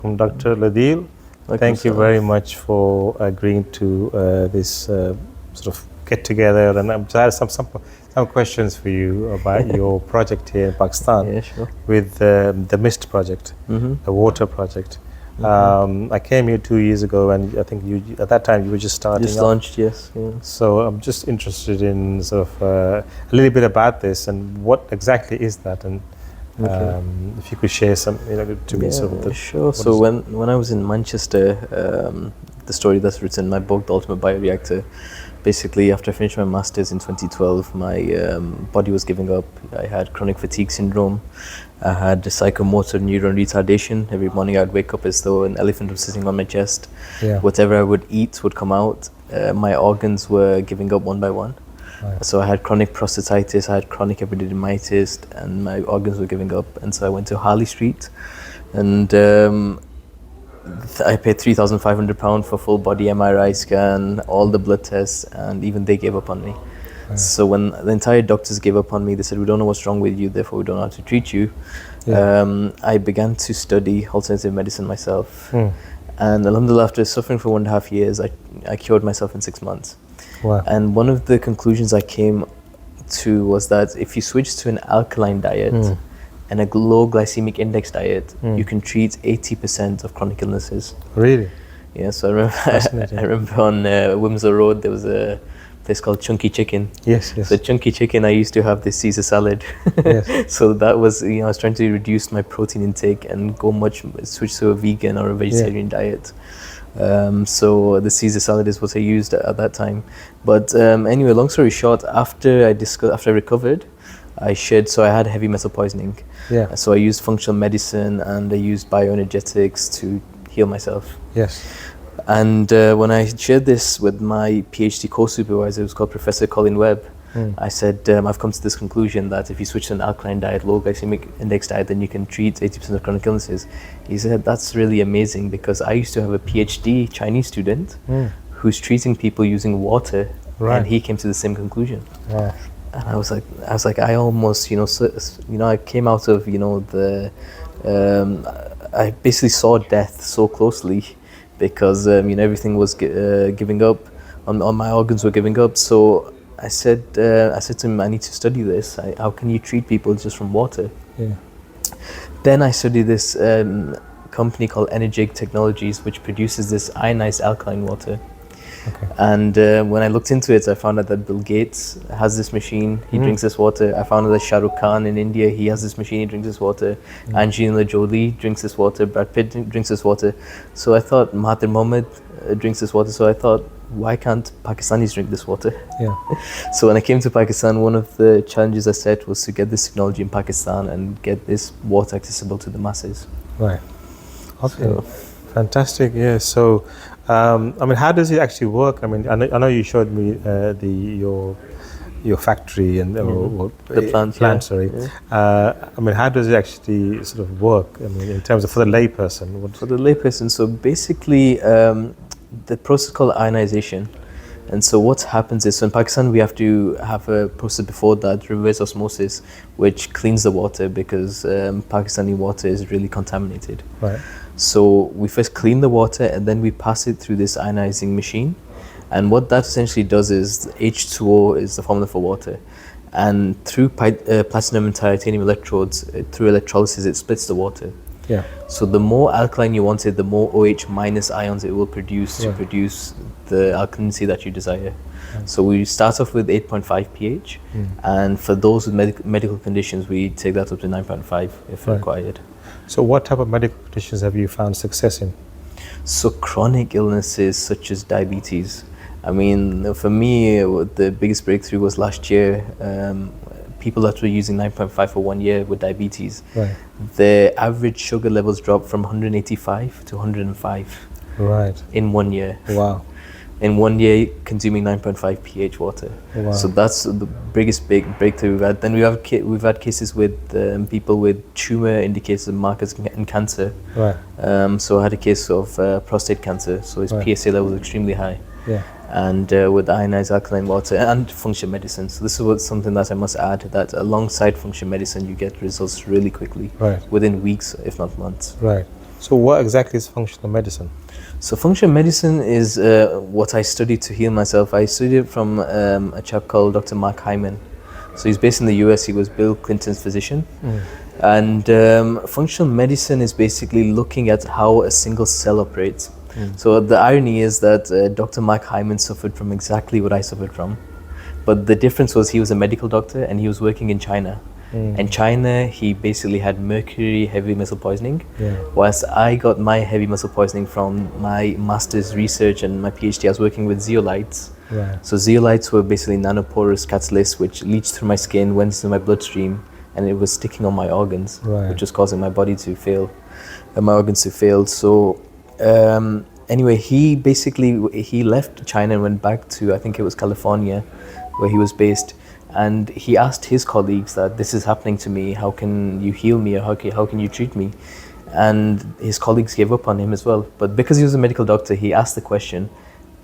Dr. Adeel, thank you very much for agreeing to this sort of get together. And I have some questions for you about your project here in Pakistan. Yeah, sure. With the MIST project, the water project. I came here 2 years ago, and I think you at that time you were just starting. Just launched, yes. Yeah. So I'm just interested in sort of a little bit about this and what exactly is that, and if you could share some, to me. Sure. So when I was in Manchester, the story that's written in my book, The Ultimate Bioreactor, basically after I finished my masters in 2012, my body was giving up. I had chronic fatigue syndrome. I had psychomotor neuron retardation. Every morning I'd wake up as though an elephant was sitting on my chest. Yeah. Whatever I would eat would come out. My organs were giving up one by one. Right. So I had chronic prostatitis, I had chronic epididymitis, and my organs were giving up. And so I went to Harley Street, and I paid £3,500 for full body MRI scan, all the blood tests, and even they gave up on me. Right. So when the entire doctors gave up on me, they said, we don't know what's wrong with you, therefore we don't know how to treat you. Yeah. I began to study alternative medicine myself. And alhamdulillah, after suffering for 1.5 years, I cured myself in 6 months. Wow. And one of the conclusions I came to was that if you switch to an alkaline diet and a low glycemic index diet, you can treat 80% of chronic illnesses. Really? Yeah, so I remember on Windsor Road, there was a place called Chunky Chicken. Yes, yes. So Chunky Chicken, I used to have this Caesar salad. Yes. So that was, I was trying to reduce my protein intake and switch to a vegan or a vegetarian diet. So the Caesar salad is what I used at that time. But anyway, long story short, after I recovered, I had heavy metal poisoning. Yeah. So I used functional medicine and I used bioenergetics to heal myself. Yes. And when I shared this with my PhD co-supervisor, who's called Professor Colin Webb, I said, I've come to this conclusion that if you switch to an alkaline diet, low glycemic index diet, then you can treat 80% of chronic illnesses. He said, that's really amazing, because I used to have a PhD Chinese student who's treating people using water, and he came to the same conclusion. Wow. And I was like, I almost, I came out of, I basically saw death so closely, because, everything was giving up, on my organs were giving up. So I said to him, I need to study this. How can you treat people just from water? Yeah. Then I studied this company called Energetic Technologies, which produces this ionized alkaline water. Okay. And when I looked into it, I found out that Bill Gates has this machine. He drinks this water. I found out that Shah Rukh Khan in India, he has this machine. He drinks this water. Angelina Jolie drinks this water. Brad Pitt drinks this water. So I thought Mahathir Mohamad drinks this water. So I thought, why can't Pakistanis drink this water? Yeah. So when I came to Pakistan, one of the challenges I set was to get this technology in Pakistan and get this water accessible to the masses. Right. Okay. So, fantastic. Yeah. So, how does it actually work? I know you showed me your factory and the plant. Sorry. Yeah. How does it actually sort of work? In terms of for the layperson. For the layperson, so basically, the process called ionization. And so what happens is, so in Pakistan, we have to have a process before that, reverse osmosis, which cleans the water, because Pakistani water is really contaminated. Right. So we first clean the water and then we pass it through this ionizing machine. And what that essentially does is H2O is the formula for water. And through platinum and titanium electrodes, through electrolysis, it splits the water. Yeah. So the more alkaline you want it, the more OH minus ions it will produce to produce the alkalinity that you desire. Yeah. So we start off with 8.5 pH, and for those with medical conditions, we take that up to 9.5 if required. So what type of medical conditions have you found success in? So chronic illnesses such as diabetes. For me, the biggest breakthrough was last year. People that were using 9.5 for 1 year with diabetes, their average sugar levels dropped from 185 to 105 in 1 year. Wow. In 1 year, consuming 9.5 pH water. Wow. So that's the biggest breakthrough we've had. Then we've had cases with people with tumor indicators and markers in cancer. Right. So I had a case of prostate cancer. So his PSA level was extremely high. Yeah. And with ionized alkaline water and functional medicine. So this is something that I must add, that alongside functional medicine, you get results really quickly, within weeks, if not months. Right. So what exactly is functional medicine? So functional medicine is what I studied to heal myself. I studied it from a chap called Dr. Hyman. So he's based in the US. He was Bill Clinton's physician. And functional medicine is basically looking at how a single cell operates. So the irony is that Dr. Mark Hyman suffered from exactly what I suffered from. But the difference was he was a medical doctor and he was working in China. In China, he basically had mercury heavy metal poisoning, whilst I got my heavy metal poisoning from my master's research and my PhD. I was working with zeolites. So zeolites were basically nanoporous catalysts which leached through my skin, went into my bloodstream, and it was sticking on my organs, which was causing my body to fail, my organs to fail. So anyway, he left China and went back to, I think it was California, where he was based. And he asked his colleagues that this is happening to me, how can you heal me, or how can you treat me? And his colleagues gave up on him as well. But because he was a medical doctor, he asked the question,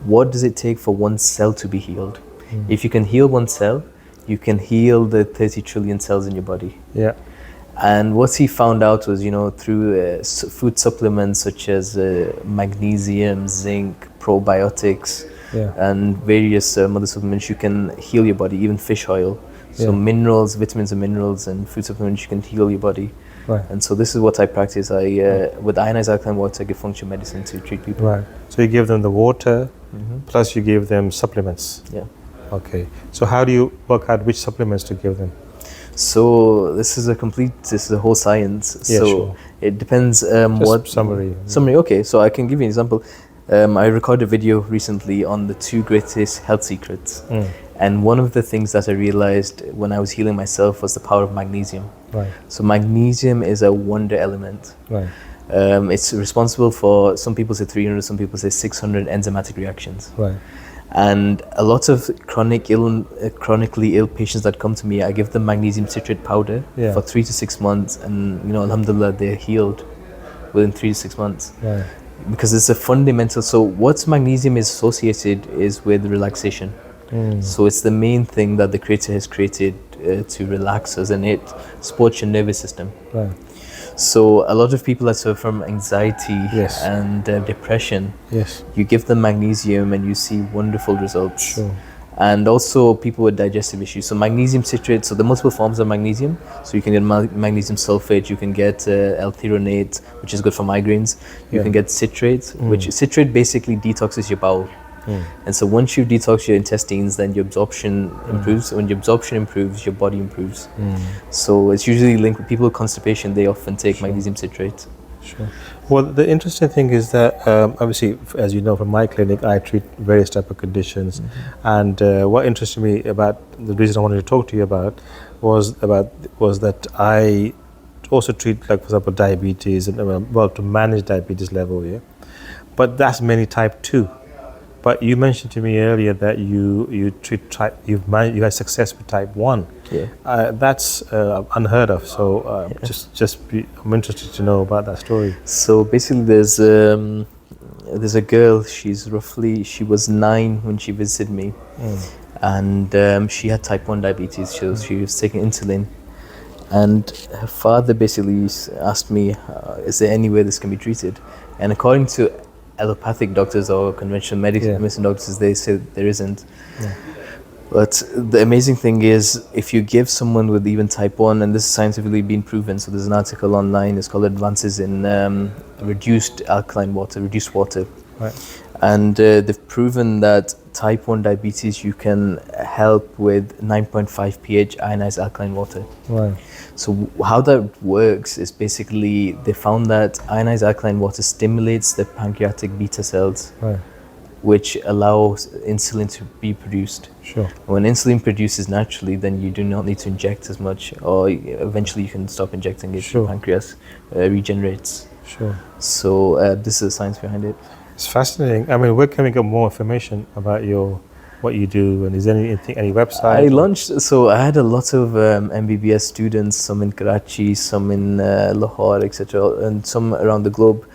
what does it take for one cell to be healed? If you can heal one cell, you can heal the 30 trillion cells in your body. And what he found out was, through food supplements such as magnesium, zinc, probiotics, and various other supplements, you can heal your body, even fish oil. So minerals, vitamins and minerals and food supplements, you can heal your body. And so this is what I practice. With ionized alkaline water, I give functional medicine to treat people. So you give them the water, plus you give them supplements. Okay. So how do you work out which supplements to give them? So this is a whole science. It depends what summary. Okay, so I can give you an example. I recorded a video recently on the 2 greatest health secrets. And one of the things that I realized when I was healing myself was the power of magnesium. So magnesium is a wonder element. It's responsible for, some people say 300, some people say 600 enzymatic reactions. And a lot of chronically ill patients that come to me, I give them magnesium citrate powder for 3 to 6 months, and alhamdulillah, they're healed within 3 to 6 months. Because it's a fundamental. So what magnesium is associated is with relaxation. So it's the main thing that the creator has created to relax us, and it supports your nervous system. So a lot of people that suffer from anxiety and depression, you give them magnesium and you see wonderful results. And also people with digestive issues. So magnesium citrate, so the multiple forms of magnesium. So you can get magnesium sulfate, you can get L-threonate, which is good for migraines. You can get citrate, which citrate basically detoxes your bowel. And so once you detox your intestines, then your absorption improves. When your absorption improves, your body improves. So it's usually linked with people with constipation, they often take magnesium citrate. Well, the interesting thing is that obviously, as you know from my clinic, I treat various type of conditions. And what interested me about, the reason I wanted to talk to you about was that I also treat, like, for example, diabetes, and to manage diabetes level, but that's mainly type 2. But you mentioned to me earlier that you treat you had success with type 1. That's unheard of. So I'm interested to know about that story. So basically, there's a girl. She was 9 when she visited me, and she had type 1 diabetes. So she was taking insulin, and her father basically asked me, "Is there any way this can be treated?" And according to allopathic doctors or conventional medicine doctors, they say there isn't. But the amazing thing is, if you give someone with even type 1, and this is scientifically been proven, so there's an article online, it's called Advances in Reduced Alkaline Water, Reduced Water. And they've proven that type 1 diabetes, you can help with 9.5 pH ionized alkaline water. So how that works is basically they found that ionized alkaline water stimulates the pancreatic beta cells, which allows insulin to be produced. When insulin produces naturally, then you do not need to inject as much, or eventually you can stop injecting it. The pancreas regenerates. So this is the science behind it. It's fascinating. I mean, where can we get more information about what you do, and is there any website? I launched, so I had a lot of MBBS students, some in Karachi, some in Lahore, etc., and some around the globe.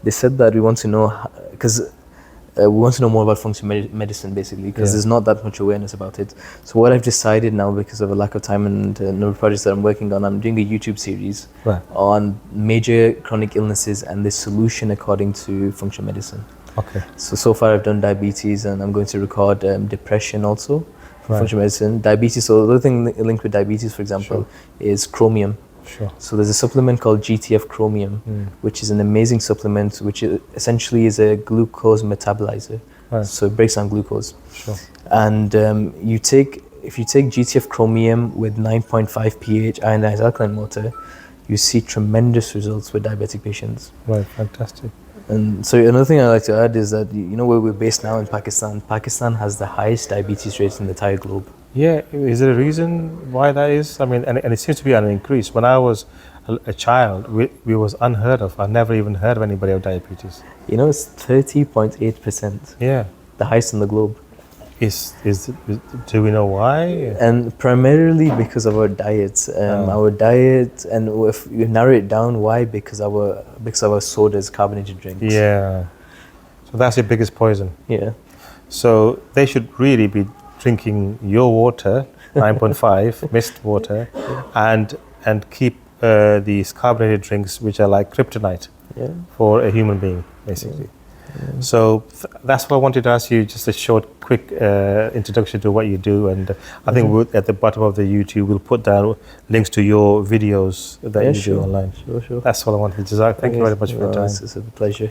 They said that we want to know, because we want to know more about functional medicine, basically, because there's not that much awareness about it. So what I've decided now, because of a lack of time and number of projects that I'm working on, I'm doing a YouTube series on major chronic illnesses and the solution according to functional medicine. Okay. So far I've done diabetes, and I'm going to record depression also for functional medicine. Diabetes, so the other thing linked with diabetes, for example, is chromium. Sure. So there's a supplement called GTF Chromium, which is an amazing supplement, which essentially is a glucose metabolizer. So it breaks down glucose. Sure. And if you take GTF Chromium with 9.5 pH ionized alkaline water, you see tremendous results with diabetic patients. Right, fantastic. And so another thing I'd like to add is that, you know, where we're based now in Pakistan, Pakistan has the highest diabetes rates in the entire globe. Yeah, is there a reason why that is? I mean, and it seems to be on an increase. When I was a child, we was unheard of. I never even heard of anybody with diabetes. You know, it's 30.8%. Yeah. The highest in the globe. Do we know why? And primarily because of our diets. Our diet, and if you narrow it down, why? Because our sodas, carbonated drinks. Yeah. So that's your biggest poison. Yeah. So they should really be drinking your water, 9.5 mist water, and keep these carbonated drinks, which are like kryptonite for a human being, basically. Yeah. So that's what I wanted to ask you, just a short, quick introduction to what you do. And I think at the bottom of the YouTube, we'll put down links to your videos that you do online. Sure. That's all I wanted to say. Thank you very much for your time. It's a pleasure.